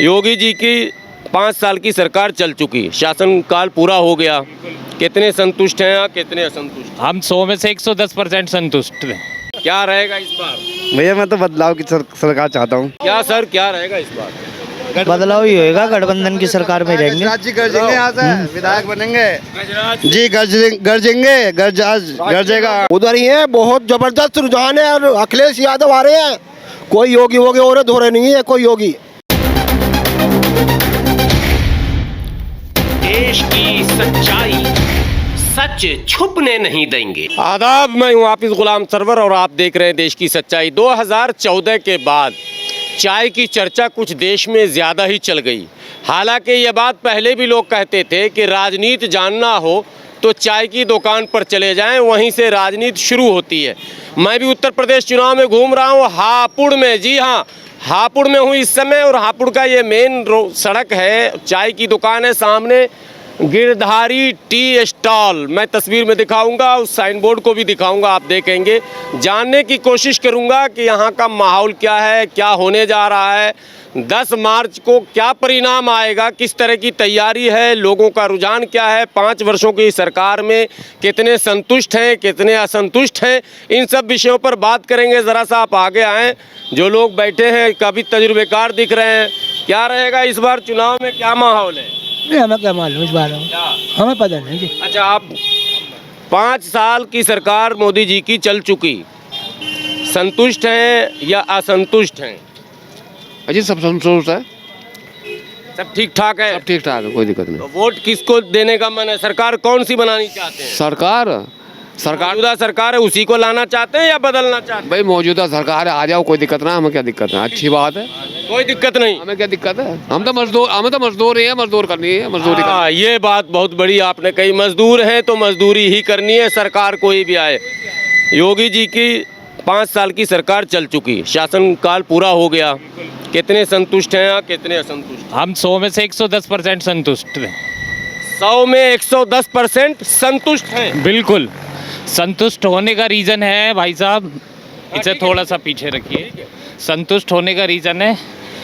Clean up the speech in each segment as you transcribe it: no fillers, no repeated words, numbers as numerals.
योगी जी की 5 साल की सरकार चल चुकी, शासनकाल पूरा हो गया, कितने संतुष्ट हैं या कितने असंतुष्ट? हम 100 में से 110% संतुष्ट हैं। क्या रहेगा इस बार? भैया मैं तो बदलाव की सरकार चाहता हूँ। क्या सर, क्या रहेगा इस बार? बदलाव ही होएगा, गठबंधन की सरकार में रहेंगे। जी गरजेंगे, यहाँ से विधायक बनेंगे जी, गरजेंगे, गरजेगा। उधर ही है, बहुत जबरदस्त रुझान है और अखिलेश यादव आ रहे हैं। कोई योगी वोगी औरत हो रहे नहीं है, कोई योगी। देश की सच्चाई, सच छुपने नहीं देंगे। आदाब, मैं हूँ हाफिज गुलाम सरवर और आप देख रहे हैं देश की सच्चाई। 2014 के बाद चाय की चर्चा कुछ देश में ज़्यादा ही चल गई। हालांकि ये बात पहले भी लोग कहते थे कि राजनीति जानना हो तो चाय की दुकान पर चले जाएं, वहीं से राजनीति शुरू होती है। मैं भी उत्तर प्रदेश चुनाव में घूम रहा हूँ, हापुड़ में। जी हाँ, हापुड़ में हूँ इस समय और हापुड़ का ये मेन सड़क है, चाय की दुकान है सामने, गिरधारी टी स्टॉल। मैं तस्वीर में दिखाऊंगा, उस साइन बोर्ड को भी दिखाऊंगा, आप देखेंगे। जानने की कोशिश करूंगा कि यहाँ का माहौल क्या है, क्या होने जा रहा है, 10 मार्च को क्या परिणाम आएगा, किस तरह की तैयारी है, लोगों का रुझान क्या है, 5 वर्षों की सरकार में कितने संतुष्ट हैं, कितने असंतुष्ट हैं, इन सब विषयों पर बात करेंगे। ज़रा सा आप आगे आएँ। जो लोग बैठे हैं काफ़ी तजुर्बेकार दिख रहे हैं। क्या रहेगा इस बार चुनाव में, क्या माहौल है? हमें क्या मालूम इस बारे में, हमें पता नहीं जी। अच्छा, आप 5 साल की सरकार मोदी जी की चल चुकी, संतुष्ट हैं या असंतुष्ट हैं? अजी सब संतुष्ट है, सब ठीक ठाक है? सब ठीक ठाक है, कोई दिक्कत नहीं। तो वोट किसको देने का मन है? सरकार कौन सी बनानी चाहते हैं? सरकार मौजूदा सरकार है, उसी को लाना चाहते हैं या बदलना चाहते हैं? भाई मौजूदा सरकार है, आ जाओ, कोई दिक्कत ना, हमें क्या दिक्कत है, अच्छी बात है, कोई दिक्कत नहीं। हमें क्या दिक्कत है, हम तो मजदूर ही है, मजदूर करनी है, मजदूरी करनी है। ये बात बहुत बड़ी आपने कही, मजदूर हैं तो मजदूरी ही करनी है, सरकार कोई भी आए। योगी जी की 5 साल की सरकार चल चुकी, शासनकाल पूरा हो गया, कितने संतुष्ट हैं या कितने असंतुष्ट? हम 100 में से 110% संतुष्ट हैं। 100 में 110% संतुष्ट हैं। बिल्कुल संतुष्ट होने का रीज़न है भाई साहब, इसे थोड़ा सा पीछे रखिए। संतुष्ट होने का रीज़न है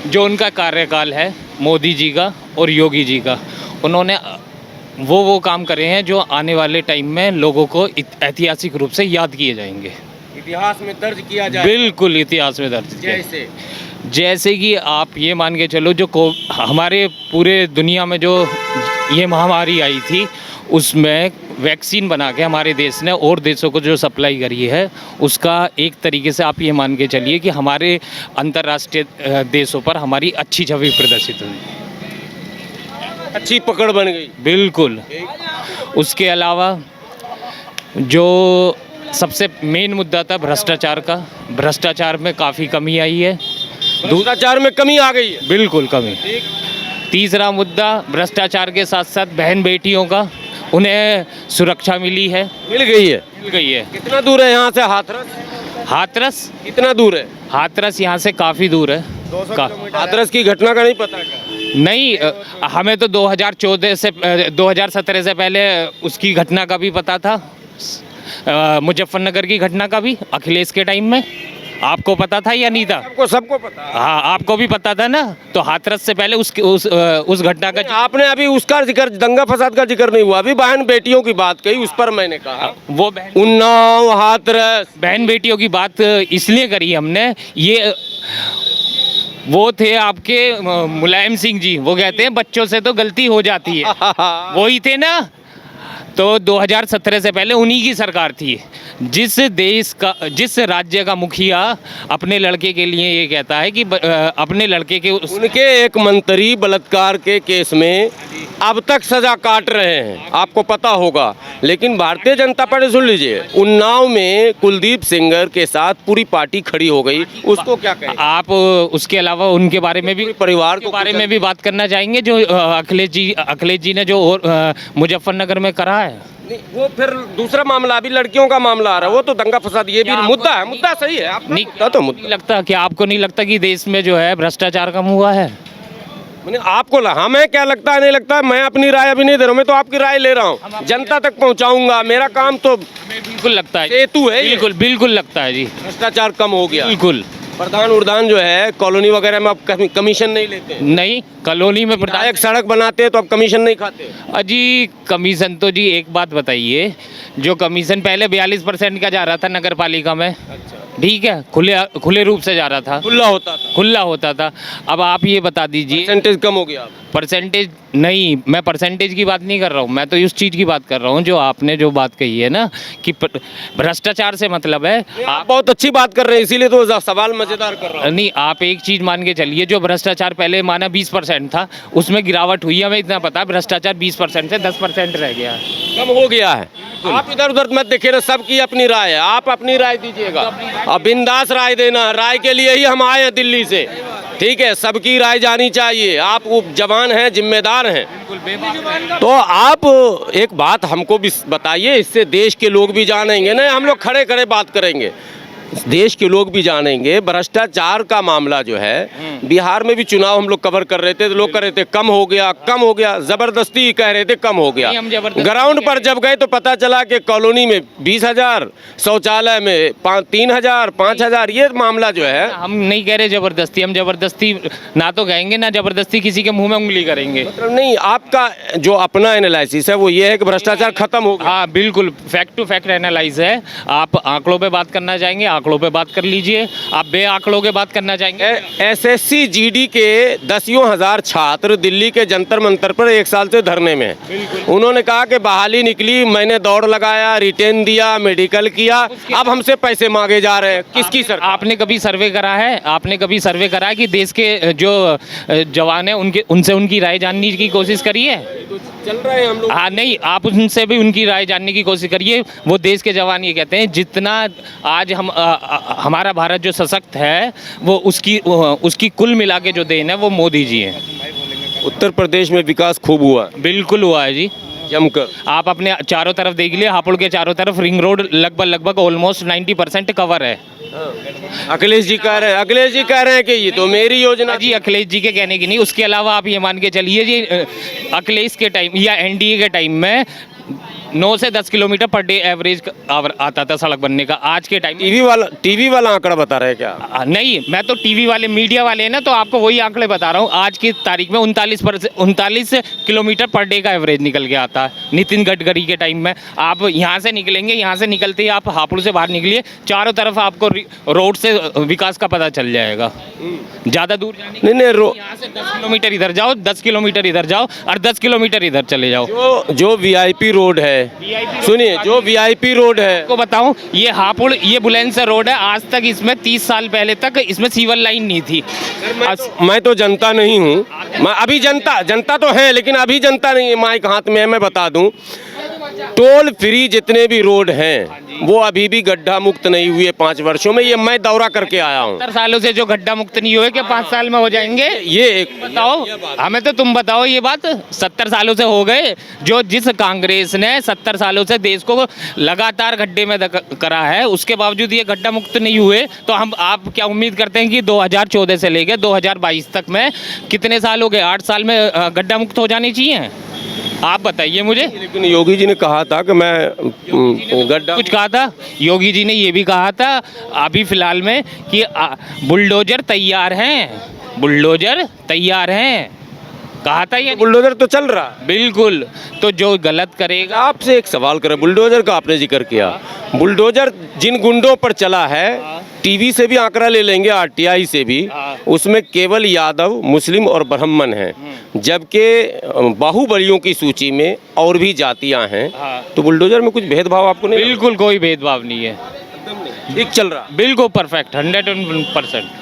जो उनका कार्यकाल है, मोदी जी का और योगी जी का। उन्होंने वो काम करे हैं जो आने वाले टाइम में लोगों को ऐतिहासिक रूप से याद किए जाएंगे, इतिहास में दर्ज किया जाए। बिल्कुल इतिहास में दर्ज किया। जैसे कि आप ये मान के चलो, जो हमारे पूरे दुनिया में जो ये महामारी आई थी, उसमें वैक्सीन बना के हमारे देश ने और देशों को जो सप्लाई करी है, उसका एक तरीके से आप ये मान के चलिए कि हमारे अंतर्राष्ट्रीय देशों पर हमारी अच्छी छवि प्रदर्शित हुई, अच्छी पकड़ बन गई। बिल्कुल। उसके अलावा जो सबसे मेन मुद्दा था भ्रष्टाचार का, भ्रष्टाचार में काफ़ी कमी आई है, भ्रष्टाचार में कमी आ गई है, बिल्कुल कमी। तीसरा मुद्दा भ्रष्टाचार के साथ साथ बहन बेटियों का, उन्हें सुरक्षा मिली है, मिल गई है। कितना दूर है यहाँ से हाथरस? हाथरस कितना दूर है? हाथरस यहाँ से काफ़ी दूर है। हाथरस की घटना का नहीं पता क्या? नहीं, हमें तो 2017 से पहले उसकी घटना का भी पता था, मुजफ्फरनगर की घटना का भी, अखिलेश के टाइम में। आपको पता था या नहीं था? सबको पता। हाँ, आपको भी पता था ना। तो हाथरस से पहले उस घटना का आपने अभी उसका जिक्र, दंगा फसाद का जिक्र नहीं हुआ, अभी बहन बेटियों की बात कही, उस पर मैंने कहा वो उन्नाव, हाथरस, बहन बेटियों की बात इसलिए करी हमने। ये वो थे आपके मुलायम सिंह जी, वो कहते हैं बच्चों से तो गलती हो जाती है, वही थे ना। तो 2017 से पहले उन्हीं की सरकार थी। जिस राज्य का मुखिया अपने लड़के के लिए ये कहता है कि अपने लड़के के उनके एक मंत्री बलात्कार के केस में अब तक सजा काट रहे हैं, आपको पता होगा। लेकिन भारतीय जनता पार्टी, सुन लीजिए, उन्नाव में कुलदीप सेंगर के साथ पूरी पार्टी खड़ी हो गई, उसको क्या कहें आप? उसके अलावा उनके बारे में भी, परिवार के बारे में भी बात करना चाहेंगे, जो अखिलेश जी ने जो मुजफ्फरनगर में करा है। नहीं, वो फिर दूसरा मामला, अभी लड़कियों का मामला आ रहा है, वो तो दंगा फसाद, ये भी मुद्दा है, मुद्दा सही है। आप नहीं मुद्दा लगता कि आपको नहीं लगता कि देश में जो है भ्रष्टाचार कम हुआ है? मैंने आपको हमें क्या लगता है, नहीं लगता है, मैं अपनी राय अभी नहीं दे रहा हूँ, मैं तो आपकी राय ले रहा हूँ, जनता तक पहुँचाऊंगा, मेरा काम तो बिल्कुल लगता है, सेतु है, बिल्कुल लगता है जी, भ्रष्टाचार कम हो गया, बिल्कुल। प्रधान उर्धान जो है कॉलोनी वगैरह में आप कमीशन नहीं लेते हैं? नहीं, कॉलोनी में प्रधान एक सड़क बनाते हैं तो आप कमीशन नहीं खाते? अजी कमीशन तो जी एक बात बताइए, जो कमीशन पहले 42% का जा रहा था नगर पालिका में, ठीक है, खुले रूप से जा रहा था, खुला होता था। अब आप ये बता दीजिए परसेंटेज कम हो गया। परसेंटेज नहीं, मैं परसेंटेज की बात नहीं कर रहा हूँ, मैं तो उस चीज़ की बात कर रहा हूँ जो आपने जो बात कही है ना कि भ्रष्टाचार से मतलब है। आप बहुत अच्छी बात कर रहे हैं, इसीलिए तो सवाल मजेदार कर रहा हूँ। नहीं, आप एक चीज़ मान के चलिए, जो भ्रष्टाचार पहले माना 20% था, उसमें गिरावट हुई है, हमें इतना पता है, भ्रष्टाचार 20% से 10% रह गया है, कम हो गया है। आप इधर उधर मत देखिए ना, सबकी अपनी राय है, आप अपनी राय दीजिएगा। अब बिंदास राय देना, राय के लिए ही हम आए हैं दिल्ली से, ठीक है, सबकी राय जानी चाहिए। आप जवान हैं, जिम्मेदार हैं, तो आप एक बात हमको भी बताइए, इससे देश के लोग भी जानेंगे ना, हम लोग खड़े खड़े बात करेंगे, देश के लोग भी जानेंगे। भ्रष्टाचार का मामला जो है, बिहार में भी चुनाव हम लोग कवर कर रहे थे, तो लोग कह रहे थे कम हो गया, जबरदस्ती कह रहे थे कम हो गया। ग्राउंड पर जब गए तो पता चला कि कॉलोनी में 20,000, शौचालय में 3,000, 5,000, ये मामला जो है। हम नहीं कह रहे जबरदस्ती, हम जबरदस्ती ना तो कहेंगे ना जबरदस्ती किसी के मुंह में उंगली करेंगे। मतलब नहीं, आपका जो अपना एनालिसिस है वो ये है कि भ्रष्टाचार खत्म हो गया। हाँ बिल्कुल, फैक्ट टू फैक्ट एनालाइज है। आप आंकड़ों पे बात करना चाहेंगे, आंकड़ों पे बात कर लीजिए, आप बे आंकड़ों के बात करना चाहेंगे। एसएससी जीडी के 10,000 छात्र दिल्ली के जंतर मंतर पर 1 साल से धरने में हैं। उन्होंने कहा कि बहाली निकली, मैंने दौड़ लगाया, रिटेन दिया, मेडिकल किया, अब हमसे पैसे मांगे जा रहे हैं। किसकी सरकार? आपने कभी सर्वे करा है? आपने कभी सर्वे करा है कि देश के जो जवान हैं उनसे उनकी राय जानने की कोशिश करी है? चल रहे हैं हम लोग। हाँ नहीं, आप उनसे भी उनकी राय जानने की कोशिश करिए। वो देश के जवान ये कहते हैं, जितना आज हमारा भारत जो सशक्त है, वो उसकी कुल मिला के जो देन है वो मोदी जी हैं। उत्तर प्रदेश में विकास खूब हुआ, बिल्कुल हुआ है जी, जमकर। आप अपने चारों तरफ देख लिए, हापुड़ के चारों तरफ रिंग रोड लगभग ऑलमोस्ट 90% कवर है। अखिलेश जी कह रहे हैं कि ये तो मेरी योजना जी, अखिलेश जी के कहने की नहीं, उसके अलावा आप ये मान के चलिए जी, अखिलेश के टाइम या एनडीए के टाइम में 9 से 10 किलोमीटर पर डे एवरेज आता था सड़क बनने का। आज के टाइम टीवी वाला आंकड़ा बता रहे हैं क्या? नहीं, मैं तो टीवी वाले, मीडिया वाले हैं ना, तो आपको वही आंकड़े बता रहा हूँ। आज की तारीख में 39 किलोमीटर पर डे का एवरेज निकल के आता है नितिन गडकरी के टाइम में। आप यहाँ से निकलेंगे, यहाँ से निकलते ही आप हापुड़ से बाहर निकलिए, चारों तरफ आपको रोड से विकास का पता चल जाएगा। ज़्यादा दूर जाने नहीं, यहाँ से 10 किलोमीटर इधर जाओ, 10 किलोमीटर इधर जाओ और 10 किलोमीटर इधर चले जाओ। जो वीआईपी रोड है, सुनिए, जो वीआईपी रोड है, को बताऊं, ये हापुड़, ये बुलंदशहर रोड है, आज तक इसमें 30 साल पहले तक इसमें सीवर लाइन नहीं थी। मैं तो जनता नहीं हूँ, मैं अभी जनता तो है, लेकिन अभी जनता नहीं है। माइक हाथ में है, मैं बता दूं, टोल फ्री जितने भी रोड हैं वो अभी भी गड्ढा मुक्त नहीं हुए 5 वर्षों में। ये मैं दौरा करके आया हूँ। 70 सालों से जो गड्ढा मुक्त नहीं हुए, क्या 5 साल में हो जाएंगे? ये एक बताओ हमें, तो तुम बताओ ये बात। 70 सालों से हो गए, जिस कांग्रेस ने 70 सालों से देश को लगातार गड्ढे में करा है, उसके बावजूद ये गड्ढा मुक्त नहीं हुए, तो आप क्या उम्मीद करते हैं कि 2014 से लेकर 2022 तक में कितने साल हो गए? 8 साल में गड्ढा मुक्त हो जाने चाहिए? आप बताइए मुझे। लेकिन योगी जी ने कहा था कि मैं गड्ढा, कुछ कहा था योगी जी ने, ये भी कहा था अभी फिलहाल में कि बुलडोजर तैयार हैं, बुलडोजर तैयार हैं, कहा था ये। बुलडोजर तो चल रहा, बिल्कुल। तो जो गलत करेगा, आपसे एक सवाल करें, बुलडोजर का आपने जिक्र किया, बुलडोजर जिन गुंडों पर चला है, टीवी से भी आंकड़ा ले लेंगे, आरटीआई से भी, उसमें केवल यादव, मुस्लिम और ब्राह्मण हैं, जबकि बाहुबलियों की सूची में और भी जातियां हैं। तो बुलडोजर में कुछ भेदभाव आपको नहीं? बिल्कुल कोई भेदभाव नहीं है, ठीक चल रहा, बिल्कुल परफेक्ट, 101%।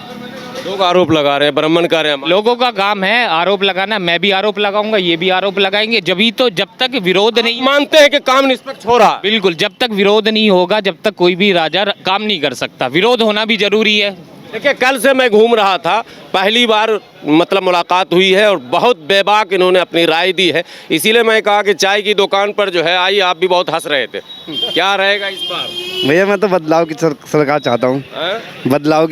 लोग आरोप लगा रहे हैं, ब्राह्मण का रहे हैं, लोगों का काम है आरोप लगाना, मैं भी आरोप लगाऊंगा, ये भी आरोप लगाएंगे, जब तक विरोध नहीं, मानते हैं कि काम निष्पक्ष हो रहा। बिल्कुल, जब तक विरोध नहीं होगा, जब तक कोई भी राजा काम नहीं कर सकता। विरोध होना भी जरूरी है। देखिए, कल से मैं घूम रहा था, पहली बार मतलब मुलाकात हुई है और बहुत बेबाक इन्होंने अपनी राय दी है। इसीलिए मैं कहा कि चाय की दुकान पर जो है आई, आप भी बहुत हंस रहे थे। क्या रहेगा इस बार? भैया मैं तो बदलाव की सरकार चाहता हूँ, बदलाव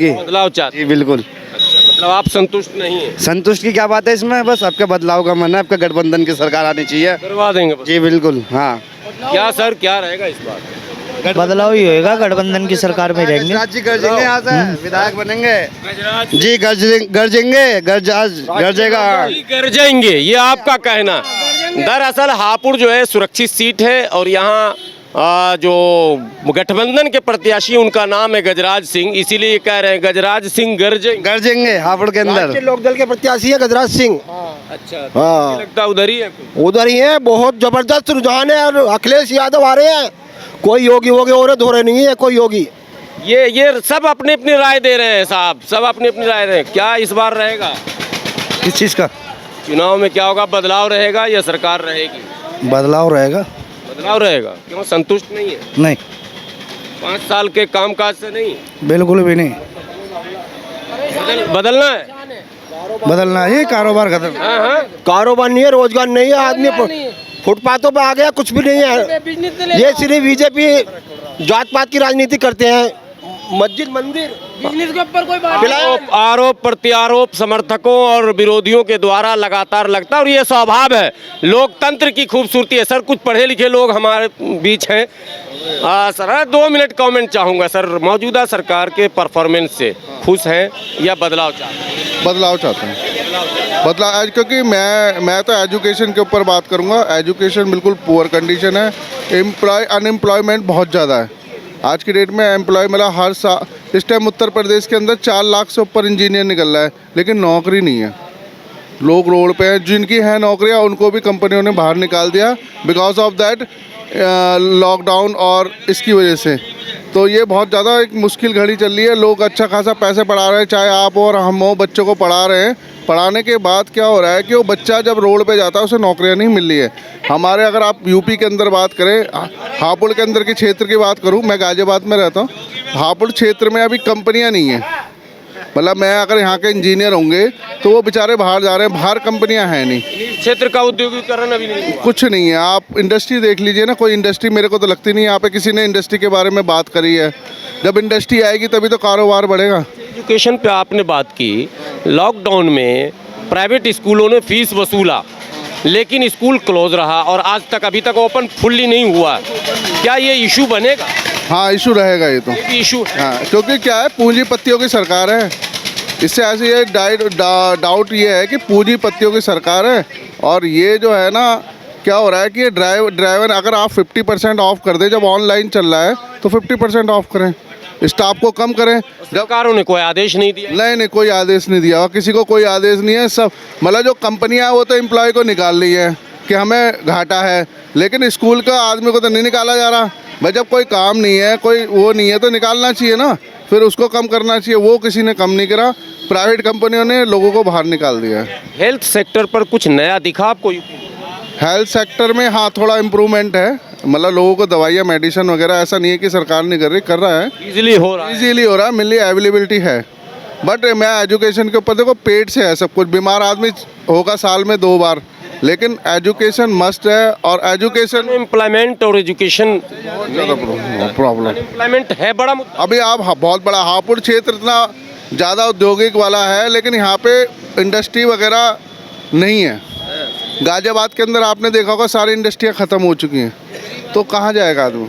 चाहते। जी बिल्कुल। मतलब आप संतुष्ट नहीं है? संतुष्ट की क्या बात है इसमें, बस आपका बदलाव का मन है, आपका गठबंधन की सरकार आनी चाहिए, करवा देंगे बस। जी बिल्कुल। हाँ क्या सर, क्या रहेगा इस बार? बदलाव ही होएगा, गठबंधन की सरकार में रहेंगे। गजराज जी गरजेंगे यहाँ से, विधायक बनेंगे जी। गरजेंगे, गरजेगा। गरजेंगे, ये आपका कहना। दरअसल हापुड़ जो है सुरक्षित सीट है और यहाँ जो गठबंधन के प्रत्याशी उनका नाम है गजराज सिंह, इसीलिए कह रहे हैं गजराज सिंह गरजेंगे हापुड़ के अंदर। राष्ट्रीय लोकदल के प्रत्याशी है गजराज सिंह। अच्छा, हाँ, लगता उधर ही है। उधर ही है। बहुत जबरदस्त रुझान है और अखिलेश यादव आ रहे हैं। कोई योगी वोगी और धोरे नहीं है, कोई योगी। ये सब अपनी अपनी राय दे रहे हैं साहब, सब अपनी अपनी राय दे रहे हैं। क्या इस बार रहेगा किस चीज़ का चुनाव में, क्या होगा? बदलाव रहेगा या सरकार रहेगी? बदलाव रहेगा? बदलाव रहेगा। क्यों, संतुष्ट नहीं है? नहीं, 5 साल के कामकाज से नहीं, बिल्कुल भी नहीं। बदलना है। बदलना है, कारोबार खत्म। हाँ हाँ, कारोबार नहीं है, रोजगार नहीं है, आदमी फुटपाथों पे आ गया, कुछ भी नहीं है। ये सिर्फ बीजेपी जात पात की राजनीति करते हैं। मस्जिद मंदिर बिजनेस के ऊपर कोई बात। आरोप प्रत्यारोप समर्थकों और विरोधियों के द्वारा लगातार लगता है और ये स्वभाव है, लोकतंत्र की खूबसूरती है। सर, कुछ पढ़े लिखे लोग हमारे बीच हैं। सर 2 मिनट कमेंट चाहूँगा। सर, मौजूदा सरकार के परफॉर्मेंस से खुश हैं या बदलाव चाहते हैं? बदलाव चाहते हैं। बदलाव, क्योंकि मैं तो एजुकेशन के ऊपर बात करूंगा। एजुकेशन बिल्कुल पुअर कंडीशन है। अनएम्प्लॉयमेंट बहुत ज़्यादा है आज की डेट में। एम्प्लॉय मतलब हर साल इस टाइम उत्तर प्रदेश के अंदर 4 लाख से ऊपर इंजीनियर निकल रहा है, लेकिन नौकरी नहीं है। लोग रोड पे हैं, जिनकी है नौकरियां उनको भी कंपनियों ने बाहर निकाल दिया बिकॉज ऑफ दैट लॉकडाउन और इसकी वजह से। तो ये बहुत ज़्यादा एक मुश्किल घड़ी चल रही है। लोग अच्छा खासा पैसे पढ़ा रहे हैं, चाहे आप और हम हो, बच्चों को पढ़ा रहे हैं। पढ़ाने के बाद क्या हो रहा है कि वो बच्चा जब रोड पे जाता है उसे नौकरियां नहीं मिल रही है। हमारे अगर आप यूपी के अंदर बात करें, हापुड़ के अंदर के क्षेत्र की बात करूं, मैं गाजियाबाद में रहता हूं। हापुड़ क्षेत्र में अभी कंपनियां नहीं है। मतलब मैं अगर यहाँ के इंजीनियर होंगे तो वो बेचारे बाहर जा रहे हैं, बाहर कंपनियां हैं नहीं। क्षेत्र का औद्योगिकरण अभी नहीं हुआ। कुछ नहीं है। आप इंडस्ट्री देख लीजिए ना, कोई इंडस्ट्री मेरे को तो लगती नहीं यहाँ पे किसी ने इंडस्ट्री के बारे में बात करी है। जब इंडस्ट्री आएगी तभी तो कारोबार बढ़ेगा। एजुकेशन पे आपने बात की। लॉकडाउन में प्राइवेट स्कूलों ने फीस वसूला, लेकिन स्कूल क्लोज रहा और आज तक अभी तक ओपन फुल्ली नहीं हुआ। क्या ये इशू बनेगा? हाँ, इशू रहेगा ये तो। इशू हाँ, क्योंकि क्या है, पूंजीपतियों की सरकार है। इससे ऐसे ये डाउट ये है कि पूंजीपतियों की सरकार है। और ये जो है ना, क्या हो रहा है कि ये ड्राइवर अगर आप 50% ऑफ कर दें, जब ऑनलाइन चल रहा है तो 50% ऑफ करें, स्टाफ को कम करें। सरकारों ने कोई आदेश नहीं दिया। नहीं, कोई आदेश नहीं दिया और किसी को कोई आदेश नहीं है। सब मतलब जो कंपनियां हैं वो तो एम्प्लॉय को निकाल रही है कि हमें घाटा है, लेकिन स्कूल का आदमी को तो नहीं निकाला जा रहा। भाई जब कोई काम नहीं है, कोई वो नहीं है तो निकालना चाहिए ना, फिर उसको कम करना चाहिए। वो किसी ने कम नहीं करा, प्राइवेट कंपनियों ने लोगों को बाहर निकाल दिया। हेल्थ सेक्टर पर कुछ नया दिखा आपको? हेल्थ सेक्टर में हाँ, थोड़ा इम्प्रूवमेंट है। मतलब लोगों को दवाइयाँ मेडिसिन वगैरह ऐसा नहीं है कि सरकार नहीं कर रही, कर रहा है। इजीली हो रहा है। इजीली हो रहा है, मिली अवेलेबिलिटी है। बट मैं एजुकेशन के ऊपर देखो, पेट से है सब कुछ। बीमार आदमी होगा साल में 2 बार, लेकिन एजुकेशन मस्ट है। और एजुकेशन, एम्प्लॉयमेंट और एजुकेशन प्रॉब्लम एम्प्लॉयमेंट है बड़ा मुद्दा। अभी आप बहुत बड़ा हापुड़ क्षेत्र इतना ज़्यादा औद्योगिक वाला है, लेकिन यहाँ पे इंडस्ट्री वगैरह नहीं है। गाजियाबाद के अंदर आपने देखा होगा सारी इंडस्ट्रियाँ ख़त्म हो चुकी हैं, तो कहाँ जाएगा आदमी?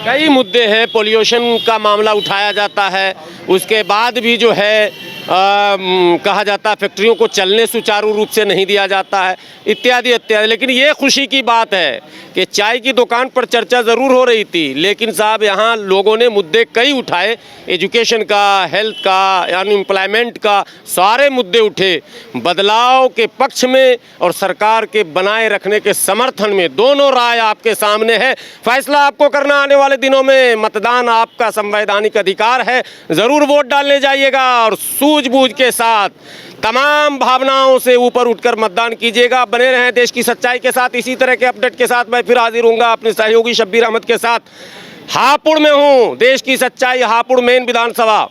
कई मुद्दे हैं। पोल्यूशन का मामला उठाया जाता है, उसके बाद भी जो है कहा जाता है फैक्ट्रियों को चलने सुचारू रूप से नहीं दिया जाता है, इत्यादि इत्यादि। लेकिन ये खुशी की बात है कि चाय की दुकान पर चर्चा ज़रूर हो रही थी, लेकिन साहब यहाँ लोगों ने मुद्दे कई उठाए। एजुकेशन का, हेल्थ का, अनएम्प्लॉयमेंट का, सारे मुद्दे उठे। बदलाव के पक्ष में और सरकार के बनाए रखने के समर्थन में दोनों राय आपके सामने है। फैसला आपको करना आने वाले दिनों में। मतदान आपका संवैधानिक अधिकार है, ज़रूर वोट डालने जाइएगा और सूझबूझ के साथ तमाम भावनाओं से ऊपर उठकर मतदान कीजिएगा। बने रहें देश की सच्चाई के साथ। इसी तरह के अपडेट के साथ मैं फिर हाजिर हूँगा अपने सहयोगी शब्बीर अहमद के साथ। हापुड़ में हूँ, देश की सच्चाई, हापुड़ मेन विधानसभा।